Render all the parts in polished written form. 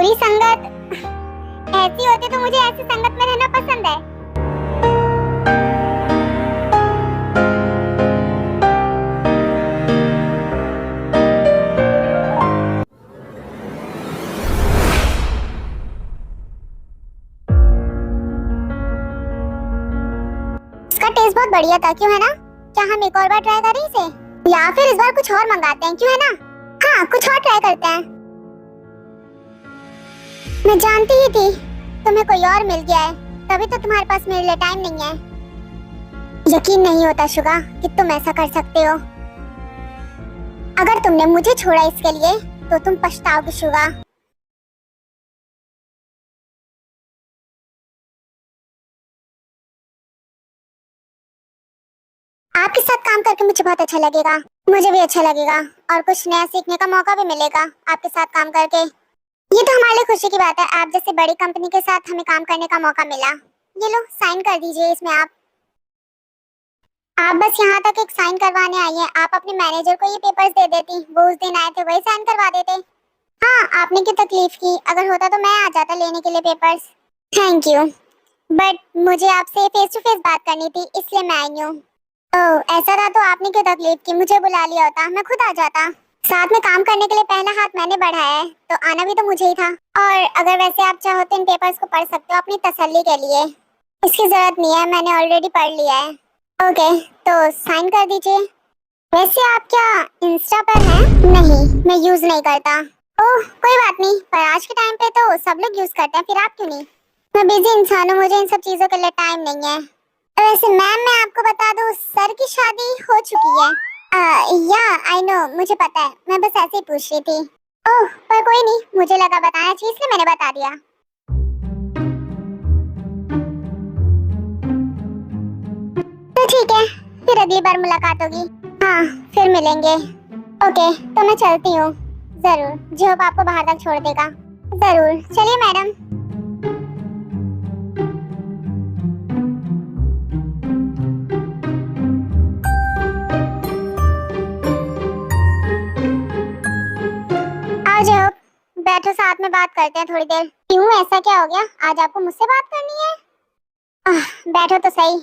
बुरी संगत ऐसी होती तो मुझे ऐसी संगत में रहना पसंद है। इसका टेस्ट बहुत बढ़िया था, क्यों है ना? क्या हम एक और बार ट्राई करें इसे, या फिर इस बार कुछ और मंगाते हैं, क्यों है ना? हाँ, कुछ और ट्राई करते हैं। मैं जानती ही थी तुम्हें कोई और मिल गया है, तभी तो तुम्हारे पास मेरे लिए टाइम नहीं है। यकीन नहीं होता शुगा कि तुम ऐसा कर सकते हो। अगर तुमने मुझे छोड़ा इसके लिए तो तुम पछताओगे शुगा। आपके साथ काम करके मुझे बहुत अच्छा लगेगा, मुझे भी अच्छा लगेगा और कुछ नया सीखने का मौका भी मिलेगा आपके साथ काम करके। ये तो हमारे लिए खुशी की बात है, आप जैसे बड़ी कंपनी के साथ हमें काम करने का मौका मिला। ये लो साइन कर दीजिए इसमें। आप बस यहाँ तक एक साइन करवाने आई हैं। आप अपने मैनेजर को ये पेपर्स दे देती, वो उस दिन आए थे वही साइन करवा देते। हाँ, आपने क्यों तकलीफ की, अगर होता तो मैं आ जाता लेने के लिए पेपर्स। थैंक यू, बट मुझे आपसे फेस टू फेस बात करनी थी, इसलिए मैं आई हूँ। ओह, ऐसा था तो आपने क्यों तकलीफ की, मुझे बुला लिया होता, मैं खुद आ जाता। साथ में काम करने के लिए पहला हाथ मैंने बढ़ाया है, तो आना भी तो मुझे ही था। और अगर वैसे आप चाहो तो इन पेपर्स को पढ़ सकते हो अपनी तसल्ली के लिए। इसकी जरूरत नहीं है, मैंने ऑलरेडी पढ़ लिया है। ओके, तो साइन कर दीजिए। वैसे आप क्या इंस्टा पर हैं? नहीं, मैं यूज नहीं करता। ओह, कोई बात नहीं, पर आज के टाइम पे तो सब लोग यूज करते हैं, फिर आप क्यों नहीं? मैं बिजी इंसान हूँ, मुझे इन सब चीजों के लिए टाइम नहीं है। वैसे मैम, मैं आपको बता दूं, सर की शादी हो चुकी है। या आई नो, मुझे पता है, मैं बस ऐसे ही पूछ रही थी। ओह, पर कोई नहीं, मुझे लगा बताना चाहिए इसलिए मैंने बता दिया। तो ठीक है, फिर अगली बार मुलाकात होगी। हाँ, फिर मिलेंगे। ओके, तो मैं चलती हूँ। जरूर, जो आपको बाहर तक छोड़ देगा। जरूर, चलिए मैडम। आ जाओ, बैठो, साथ में बात करते हैं थोड़ी देर। क्यों, ऐसा क्या हो गया, आज आपको मुझसे बात करनी है? बैठो तो सही।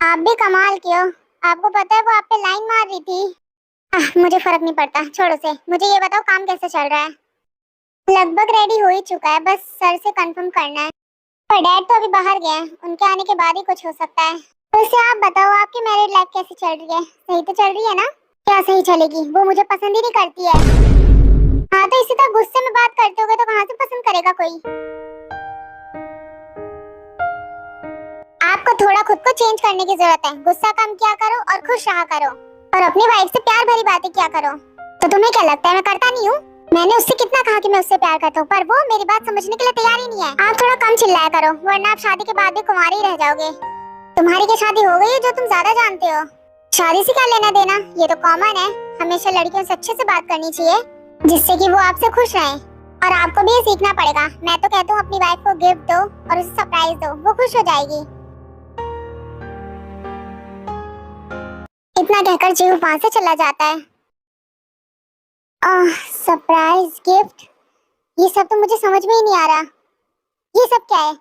आप भी कमाल के हो, आपको पता है वो आप पे लाइन मार रही थी। मुझे फर्क नहीं पड़ता, छोड़ो से। मुझे ये बताओ, काम कैसे चल रहा है? लगभग रेडी हो ही चुका है, बस सर से कंफर्म करना है। पर डैड तो अभी बाहर गए हैं, उनके आने के बाद ही कुछ हो सकता है। वैसे आप बताओ, आपकी मैरिड लाइफ कैसी चल रही है? सही तो चल रही है ना? क्या सही चलेगी, वो मुझे पसंद ही नहीं करती है। हाँ, तो इसी तरह गुस्से में बात करते होगे तो कहाँ से पसंद करेगा कोई? आपको थोड़ा खुद को चेंज करने की जरूरत है। गुस्सा कम किया करो और खुश रहा करो, और अपनी वाइफ से प्यार भरी बातें किया करो। तो तुम्हें क्या लगता है मैं करता नहीं हूँ? मैंने उससे कितना कहा कि मैं उससे प्यार करता हूँ, पर वो मेरी बात समझने के लिए तैयार ही नहीं है। आप थोड़ा कम चिल्लाया करो, वरना आप शादी के बाद भी कुंवारे ही रह जाओगे। तुम्हारी क्या शादी हो गई है जो तुम ज्यादा जानते हो? शादी से क्या लेना देना, ये तो कॉमन है। हमेशा लड़कियों से अच्छे से बात करनी चाहिए, जिससे कि वो आपसे खुश रहें। और आपको भी ये सीखना पड़ेगा। मैं तो कहता हूँ अपनी वाइफ को गिफ्ट दो और उसे सरप्राइज दो, वो खुश हो जाएगी। इतना कहकर जीव वहां से चला जाता है। सरप्राइज गिफ्ट, ये सब तो मुझे समझ में ही नहीं आ रहा। ये सब क्या है?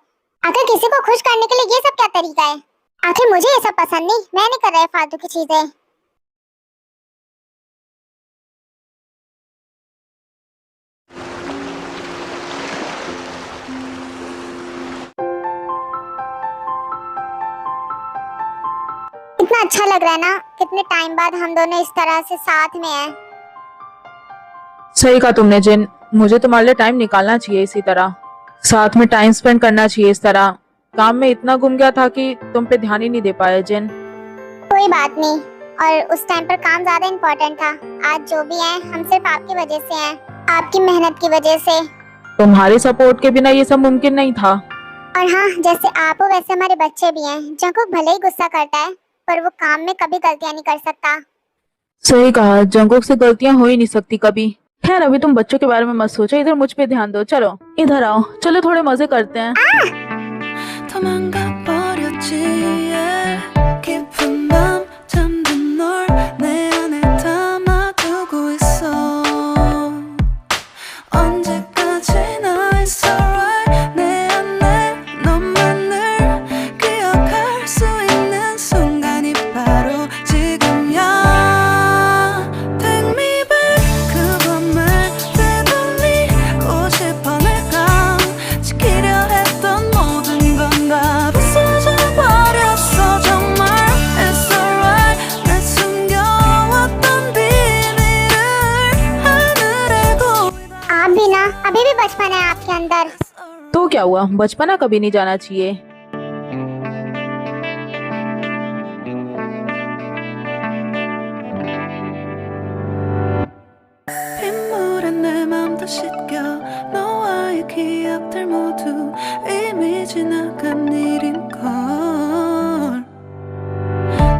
आखिर किसी को खुश करने के लिए ये सब क्या तरीका है? आखिर मुझे ये सब पसंद नहीं, मैं नहीं कर रहा है फालतू की चीजें। इतना अच्छा लग रहा है ना, कितने टाइम बाद हम दोनों इस तरह से साथ में हैं। सही कहा तुमने जिन, मुझे तुम्हारे लिए टाइम निकालना चाहिए, इसी तरह साथ में टाइम स्पेंड करना चाहिए। इस तरह काम में इतना गुम गया था कि तुम पे ध्यान ही नहीं दे पाया जिन। कोई बात नहीं, और उस टाइम पर काम ज्यादा इम्पोर्टेंट था। आज जो भी है हम सिर्फ आपकी वजह से हैं, आपकी मेहनत की वजह से। तुम्हारे सपोर्ट के बिना ये सब मुमकिन नहीं था। और हाँ, जैसे आप हो वैसे हमारे बच्चे भी हैं। जंकुक भले ही गुस्सा करता है, पर वो काम में कभी गलतियां नहीं कर सकता। सही कहा, जंगुक से गलतियां हो ही नहीं सकती कभी। खैर, अभी तुम बच्चों के बारे में मत सोचो, इधर मुझ पे ध्यान दो। चलो इधर आओ, चलो थोड़े मजे करते हैं। 언제 आपके अंदर। तो क्या हुआ, बचपना कभी नहीं जाना चाहिए। 빗물에 내 맘도 씻겨 너와의 기억들 모두 이미 지나간 일인걸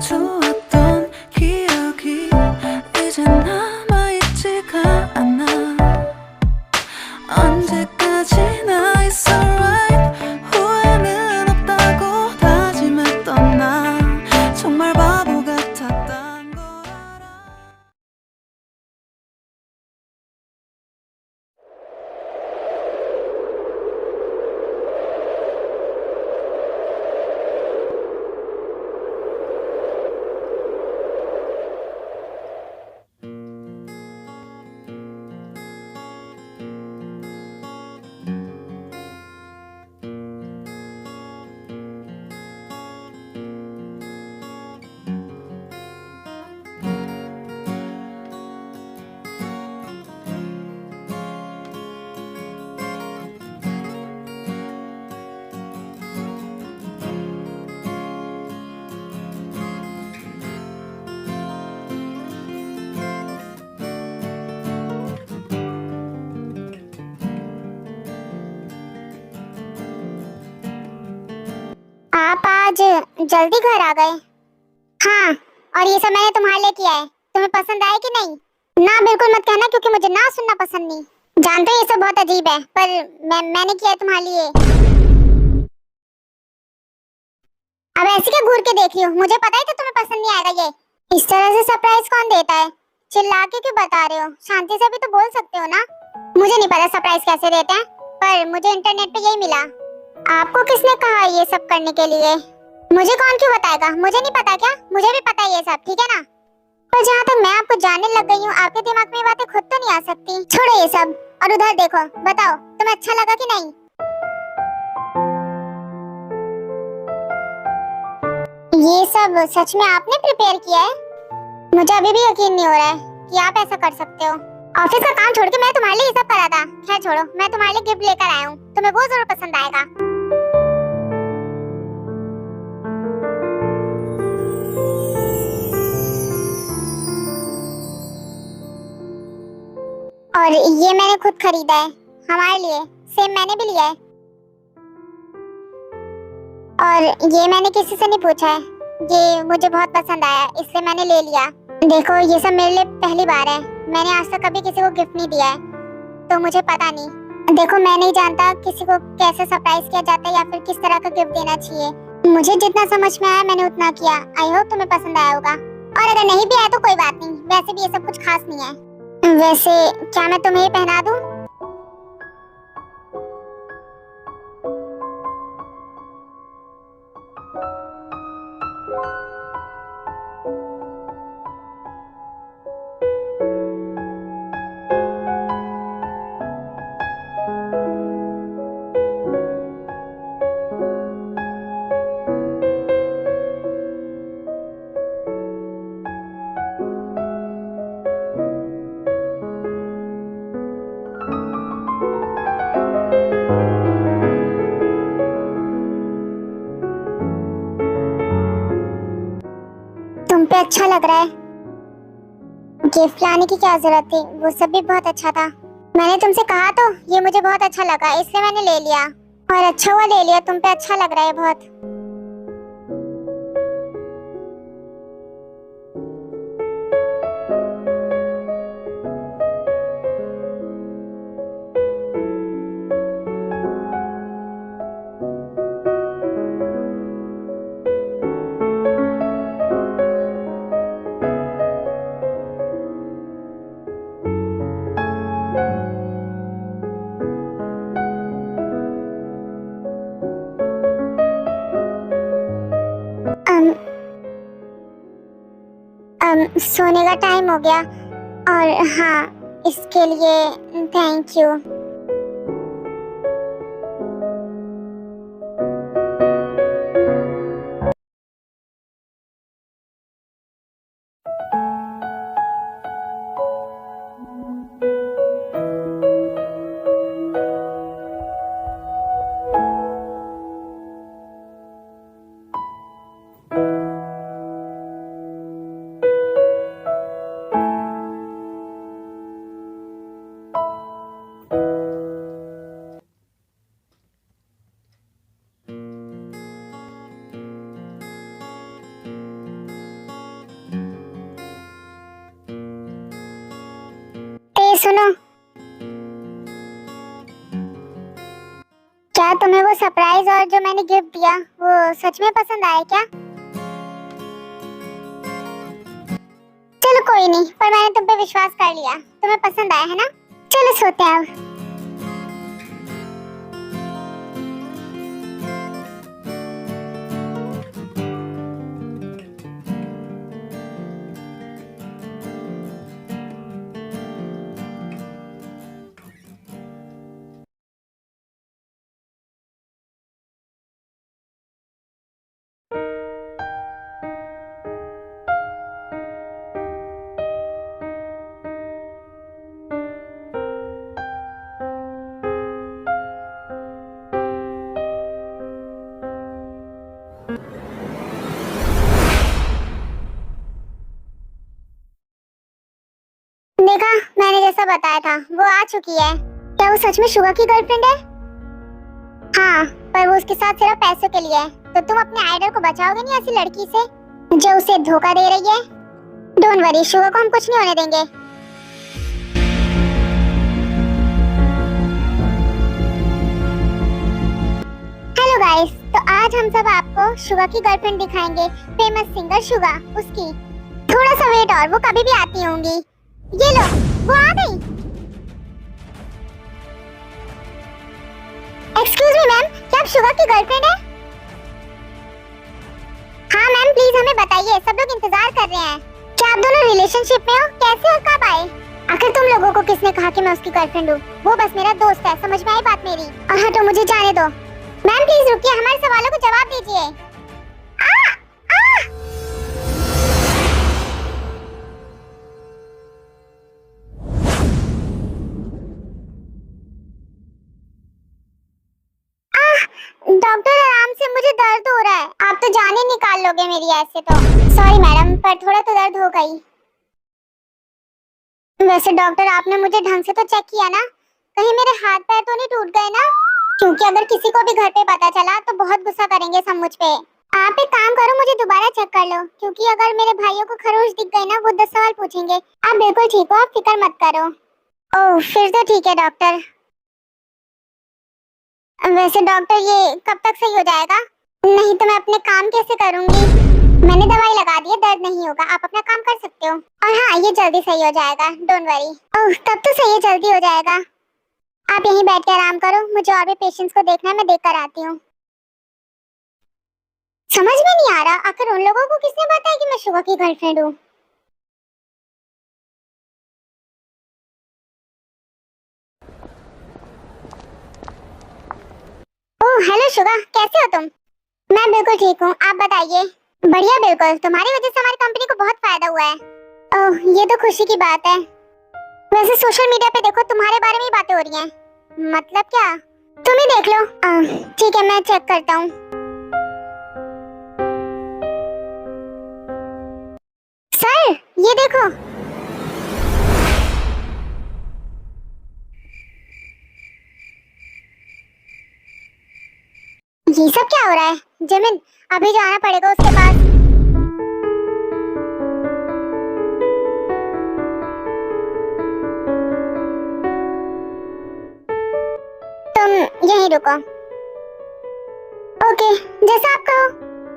좋았던 기억이 이제 남아있지가 않아 언제까지나 it's alright 후회는 없다고 다짐했던 나 정말 바보 같았단 걸 알아 आप आज जल्दी घर आ गए। हाँ, और ये सब मैंने तुम्हारे लिए किया है। तुम्हें पसंद आए कि नहीं? ना, बिल्कुल मत कहना, क्योंकि मुझे ना सुनना पसंद नहीं। जानते हो ये सब बहुत अजीब है, पर मैंने किया है तुम्हारे लिए। अब ऐसे क्या घूर के देख रही हो? मुझे पता ही था तुम्हें पसंद नहीं आएगा ये। इस तरह से सरप्राइज कौन देता है? चिल्ला के क्यों बता रहे हो? शांति से भी तो बोल सकते हो ना। मुझे नहीं पता सरप्राइज कैसे देते हैं, पर मुझे इंटरनेट पे यही मिला। आपको किसने कहा ये सब करने के लिए? मुझे कौन क्यों बताएगा? मुझे नहीं पता क्या? मुझे भी पता है ये सब, ठीक है ना? पर जहाँ तक मैं आपको जानने लग गई हूँ, आपके दिमाग में ये बातें खुद तो नहीं आ सकती। छोड़ो ये सब और उधर देखो, बताओ तुम्हें अच्छा लगा कि नहीं? ये सब सच में आपने प्रिपेयर किया है? मुझे अभी भी यकीन नहीं हो रहा है कि आप ऐसा कर सकते हो। ऑफिस का काम छोड़ के मैं तुम्हारे लिए ये सब करा था। खैर छोड़ो, मैं तुम्हारे लिए गिफ्ट लेकर आया हूँ, तुम्हें वो जरूर पसंद आएगा। और ये मैंने खुद खरीदा है हमारे लिए, सेम मैंने भी लिया है। और ये मैंने किसी से नहीं पूछा है, ये मुझे बहुत पसंद आया इसलिए मैंने ले लिया। देखो ये सब मेरे लिए पहली बार है, मैंने आज तक कभी किसी को गिफ्ट नहीं दिया है, तो मुझे पता नहीं। देखो मैं नहीं जानता किसी को कैसे सरप्राइज किया जाता है या फिर किस तरह का गिफ्ट देना चाहिए। मुझे जितना समझ में आया मैंने उतना किया। आई होप तुम्हें पसंद आया होगा, और अगर नहीं भी आया तो कोई बात नहीं, वैसे भी ये सब कुछ खास नहीं है। वैसे क्या मैं तुम्हें ये पहना दूं? तुम पे अच्छा लग रहा है। गिफ्ट लाने की क्या जरूरत थी, वो सब भी बहुत अच्छा था। मैंने तुमसे कहा तो ये मुझे बहुत अच्छा लगा इसलिए मैंने ले लिया, और अच्छा हुआ ले लिया। तुम पे अच्छा लग रहा है बहुत। सोने का टाइम हो गया, और हाँ इसके लिए थैंक यू। क्या तुम्हें वो सरप्राइज और जो मैंने गिफ्ट दिया वो सच में पसंद आया क्या? चलो कोई नहीं, पर मैंने तुम पे विश्वास कर लिया, तुम्हें पसंद आया है ना? चलो सोते हैं अब। देखा, मैंने जैसा बताया था वो आ चुकी है। क्या वो सच में शुगा की गर्लफ्रेंड है? हाँ, पर वो उसके साथ सिर्फ पैसों के लिए है। तो तुम अपने आइडल को बचाओगे नहीं ऐसी लड़की से जो उसे धोखा दे रही है? डोंट वरी, शुगा को हम कुछ नहीं होने देंगे। हेलो गाइस, तो आज हम सब आपको शुगा की गर्लफ्रेंड दिखाएंगे, फेमस सिंगर शुगा। उसकी थोड़ा सा वेट और वो कभी भी आती होंगी। ये लो, वो आ गई। एक्सक्यूज मी मैम, क्या आप शुगा की गर्लफ्रेंड है? हाँ मैम, प्लीज हमें बताइए, सब लोग इंतजार कर रहे हैं। क्या आप दोनों रिलेशनशिप में हो? कैसे और कब आए? आखिर तुम लोगों को किसने कहा कि मैं उसकी गर्लफ्रेंड हूँ? वो बस मेरा दोस्त है, समझ में आई बात मेरी? और हाँ, तो मुझे जाने दो। मैम प्लीज रुकिए, हमारे सवालों को जवाब दीजिए। डॉक्टर आराम से, मुझे दर्द हो रहा है। आप तो जान ही निकाल लोगे मेरी ऐसे तो। सॉरी मैडम, पर थोड़ा तो दर्द हो गई। वैसे डॉक्टर, आपने मुझे ढंग से तो चेक किया ना? कहीं मेरे हाथ पैर तो नहीं टूट गए ना? क्योंकि अगर किसी को भी घर पे पता चला तो बहुत गुस्सा करेंगे सब मुझ पे। आप एक काम करो, मुझे दोबारा चेक कर लो, क्योंकि अगर मेरे भाइयों को खरोच दिख गई ना, वो 10 सवाल पूछेंगे। आप बिल्कुल ठीक हो, आप फिक्र मत करो। ओह, फिर तो ठीक है डॉक्टर। वैसे डॉक्टर, ये कब तक सही हो जाएगा? नहीं तो मैं अपने काम कैसे करूंगी? मैंने दवाई लगा दी है, दर्द नहीं होगा, आप अपना काम कर सकते हो। और हाँ, ये जल्दी सही हो जाएगा, डोंट वरी। ओह, तब तो सही है, जल्दी हो जाएगा। आप यहीं बैठ के आराम करो, मुझे और भी पेशेंट्स को देखना है, मैं देख कर आती हूँ। समझ में नहीं आ रहा, आखिर उन लोगों को किसने बताया कि मैं शुगा की गर्लफ्रेंड हूँ? ओह हेलो शुगा, कैसे हो तुम? मैं बिल्कुल ठीक हूँ, आप बताइए। बढ़िया, बिल्कुल, तुम्हारी वजह से हमारी कंपनी को बहुत फायदा हुआ है। ओह, ये तो खुशी की बात है। वैसे सोशल मीडिया पे देखो, तुम्हारे बारे में ही बातें हो रही हैं। मतलब क्या? तुम ही देख लो। ठीक है, मैं चेक करता हूँ। सर, ये देखो। ये सब क्या हो रहा है? जिमिन, अभी जाना पड़ेगा उसके पास। तुम यहीं रुको। ओके, जैसा आप कहो।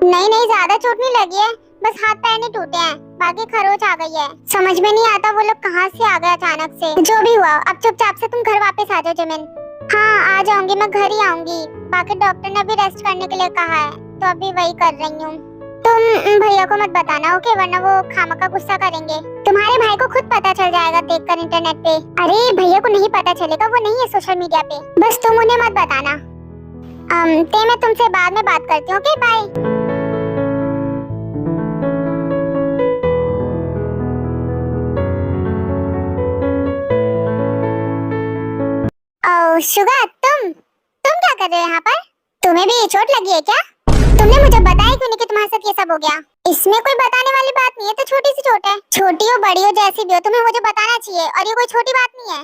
नहीं, ज्यादा चोट नहीं लगी है, बस हाथ पैर नहीं टूटे हैं, बाकी खरोच आ गई है। समझ में नहीं आता वो लोग कहाँ से आ गए अचानक से। जो भी हुआ, अब चुपचाप से तुम घर वापस आ जाओ जिमिन। हाँ, आ जाऊंगी, मैं घर ही आऊंगी। बाकी डॉक्टर ने भी रेस्ट करने के लिए कहा है, तो अभी वही कर रही हूँ। तुम भैया को मत बताना, ओके? वरना वो खामखा गुस्सा करेंगे। तुम्हारे भाई को खुद पता चल जाएगा देखकर इंटरनेट पे। अरे भैया को नहीं पता चलेगा, वो नहीं है सोशल मीडिया पे। बस तुम उन्हें मत बताना। ते मैं तुमसे बाद में बात करती हूँ, ओके? बाय। शुगा, तुम क्या कर रहे हो यहाँ पर? तुम्हें भी चोट लगी है क्या? तुमने मुझे बताया क्यों नहीं कि तुम्हारे साथ ये सब हो गया? इसमें कोई बताने वाली बात नहीं है, तो छोटी सी चोट है। छोटी हो बड़ी हो जैसी भी हो, तुम्हें मुझे बताना चाहिए, और ये कोई छोटी बात नहीं है।